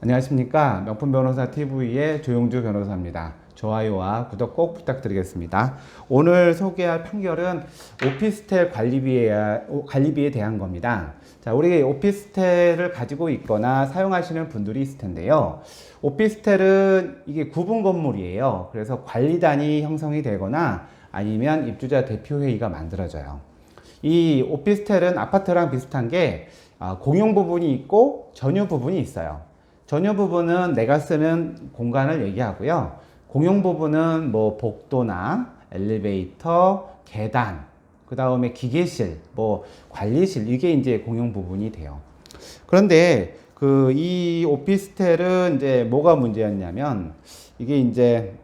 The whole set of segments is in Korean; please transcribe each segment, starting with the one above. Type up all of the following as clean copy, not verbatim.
안녕하십니까. 명품변호사 TV의 조용주 변호사입니다. 좋아요와 구독 꼭 부탁드리겠습니다. 오늘 소개할 판결은 오피스텔 관리비에 대한 겁니다. 자, 우리 오피스텔을 가지고 있거나 사용하시는 분들이 있을 텐데요. 오피스텔은 이게 구분 건물이에요. 그래서 관리단이 형성이 되거나 아니면 입주자 대표회의가 만들어져요. 이 오피스텔은 아파트랑 비슷한 게 공용 부분이 있고 전유 부분이 있어요. 전유 부분은 내가 쓰는 공간을 얘기하고요. 공용 부분은 뭐 복도나 엘리베이터, 계단, 그 다음에 기계실, 뭐 관리실, 이게 이제 공용 부분이 돼요. 그런데 이 오피스텔은 이제 뭐가 문제였냐면 이게 이제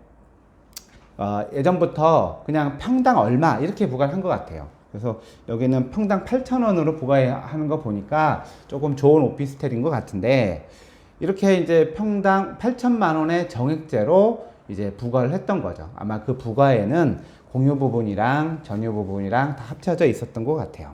예전부터 그냥 평당 얼마 이렇게 부과를 한 것 같아요. 그래서 여기는 평당 8,000원으로 부과하는 거 보니까 조금 좋은 오피스텔인 것 같은데, 이렇게 이제 평당 8천만 원의 정액제로 이제 부과를 했던 거죠. 아마 그 부과에는 공유 부분이랑 전유 부분이랑 다 합쳐져 있었던 것 같아요.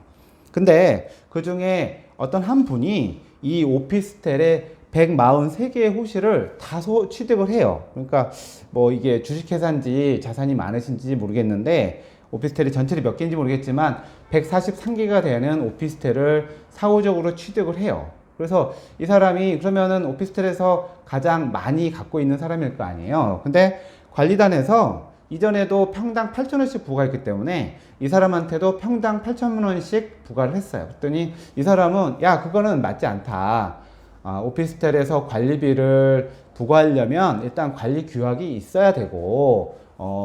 근데 그 중에 어떤 한 분이 이 오피스텔에 143개의 호실을 다 취득을 해요. 그러니까 뭐 이게 주식회사인지 자산이 많으신지 모르겠는데, 오피스텔이 전체를 몇 개인지 모르겠지만 143개가 되는 오피스텔을 사후적으로 취득을 해요. 그래서 이 사람이 그러면은 오피스텔에서 가장 많이 갖고 있는 사람일 거 아니에요. 근데 관리단에서 이전에도 평당 8,000원씩 부과했기 때문에 이 사람한테도 평당 8,000원씩 부과를 했어요. 그랬더니 이 사람은 야, 그거는 맞지 않다. 오피스텔에서 관리비를 부과하려면 일단 관리 규약이 있어야 되고,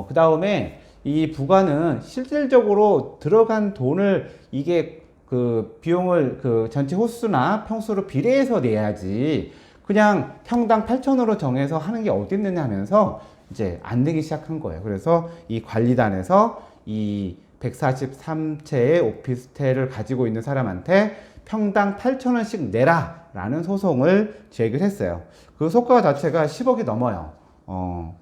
그 다음에 이 부과는 실질적으로 들어간 돈을 이게 그 비용을 그 전체 호수나 평수로 비례해서 내야지 그냥 평당 8,000원으로 정해서 하는 게 어디 있느냐 하면서 이제 안 되기 시작한 거예요. 그래서 이 관리단에서 이 143채의 오피스텔을 가지고 있는 사람한테 평당 8,000원씩 내라 라는 소송을 제기를 했어요. 그 소가 자체가 10억이 넘어요.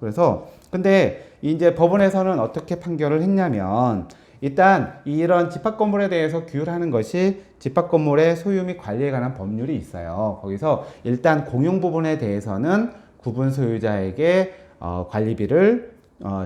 그래서 근데 이제 법원에서는 어떻게 판결을 했냐면, 일단 이런 집합건물에 대해서 규율하는 것이 집합건물의 소유 및 관리에 관한 법률이 있어요. 거기서 일단 공용 부분에 대해서는 구분 소유자에게 관리비를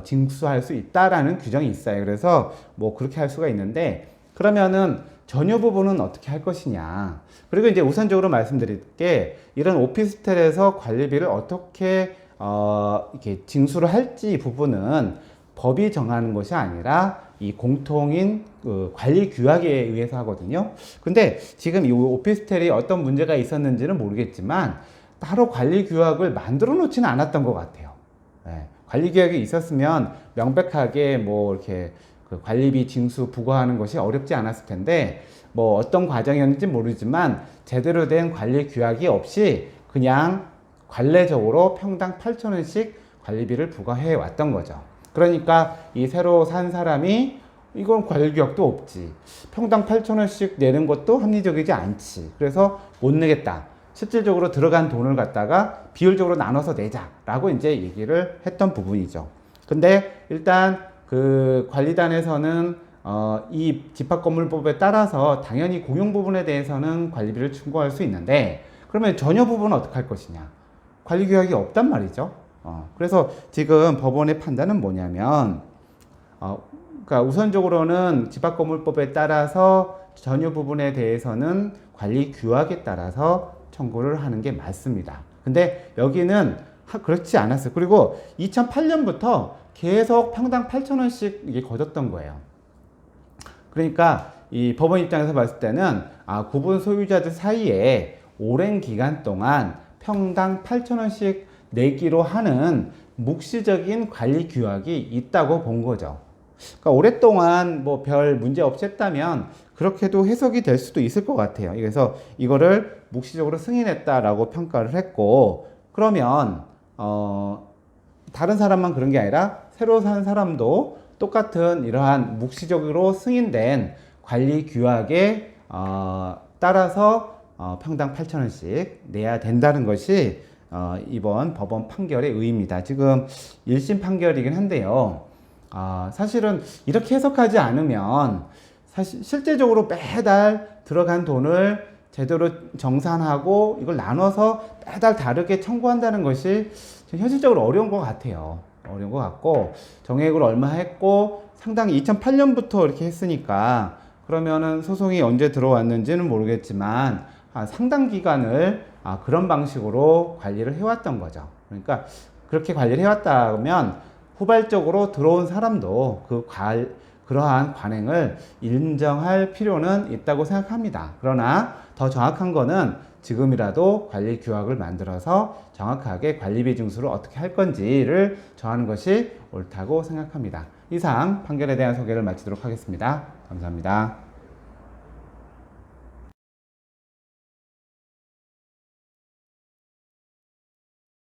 징수할 수 있다라는 규정이 있어요. 그래서 뭐 그렇게 할 수가 있는데, 그러면은 전유 부분은 어떻게 할 것이냐. 그리고 이제 우선적으로 말씀드릴 게, 이런 오피스텔에서 관리비를 어떻게 이렇게 징수를 할지 부분은 법이 정하는 것이 아니라 이 공통인 관리 규약에 의해서 하거든요. 근데 지금 이 오피스텔이 어떤 문제가 있었는지는 모르겠지만 따로 관리 규약을 만들어 놓지는 않았던 것 같아요. 네. 관리 규약이 있었으면 명백하게 뭐 이렇게 그 관리비 징수 부과하는 것이 어렵지 않았을 텐데, 뭐 어떤 과정이었는지 모르지만 제대로 된 관리 규약이 없이 그냥 관례적으로 평당 8,000원씩 관리비를 부과해 왔던 거죠. 그러니까 이 새로 산 사람이 이건 관리규약도 없지, 평당 8,000원씩 내는 것도 합리적이지 않지, 그래서 못 내겠다, 실질적으로 들어간 돈을 갖다가 비율적으로 나눠서 내자라고 이제 얘기를 했던 부분이죠. 근데 일단 그 관리단에서는 이 집합건물법에 따라서 당연히 공용 부분에 대해서는 관리비를 청구할 수 있는데, 그러면 전유 부분은 어떻게 할 것이냐, 관리규약이 없단 말이죠. 그래서 지금 법원의 판단은 뭐냐면, 그러니까 우선적으로는 집합건물법에 따라서 전유 부분에 대해서는 관리규약에 따라서 청구를 하는 게 맞습니다. 근데 여기는 그렇지 않았어요. 그리고 2008년부터 계속 평당 8,000원씩 이게 거뒀던 거예요. 그러니까 이 법원 입장에서 봤을 때는 구분 소유자들 사이에 오랜 기간 동안 평당 8,000원씩 내기로 하는 묵시적인 관리 규약이 있다고 본 거죠. 그러니까 오랫동안 뭐 별 문제 없이 했다면 그렇게도 해석이 될 수도 있을 것 같아요. 그래서 이거를 묵시적으로 승인했다라고 평가를 했고, 그러면 다른 사람만 그런 게 아니라 새로 산 사람도 똑같은 이러한 묵시적으로 승인된 관리 규약에 따라서 평당 8,000원씩 내야 된다는 것이 이번 법원 판결의 의의입니다. 지금 1심 판결이긴 한데요. 사실은 이렇게 해석하지 않으면 사실 실제적으로 매달 들어간 돈을 제대로 정산하고 이걸 나눠서 매달 다르게 청구한다는 것이 현실적으로 어려운 것 같아요. 어려운 것 같고, 정액을 얼마 했고 상당히 2008년부터 이렇게 했으니까 그러면은 소송이 언제 들어왔는지는 모르겠지만 상당 기간을 그런 방식으로 관리를 해왔던 거죠. 그러니까 그렇게 관리를 해왔다면 후발적으로 들어온 사람도 그러한 관행을 인정할 필요는 있다고 생각합니다. 그러나 더 정확한 거는 지금이라도 관리 규약을 만들어서 정확하게 관리비 징수를 어떻게 할 건지를 정하는 것이 옳다고 생각합니다. 이상 판결에 대한 소개를 마치도록 하겠습니다. 감사합니다.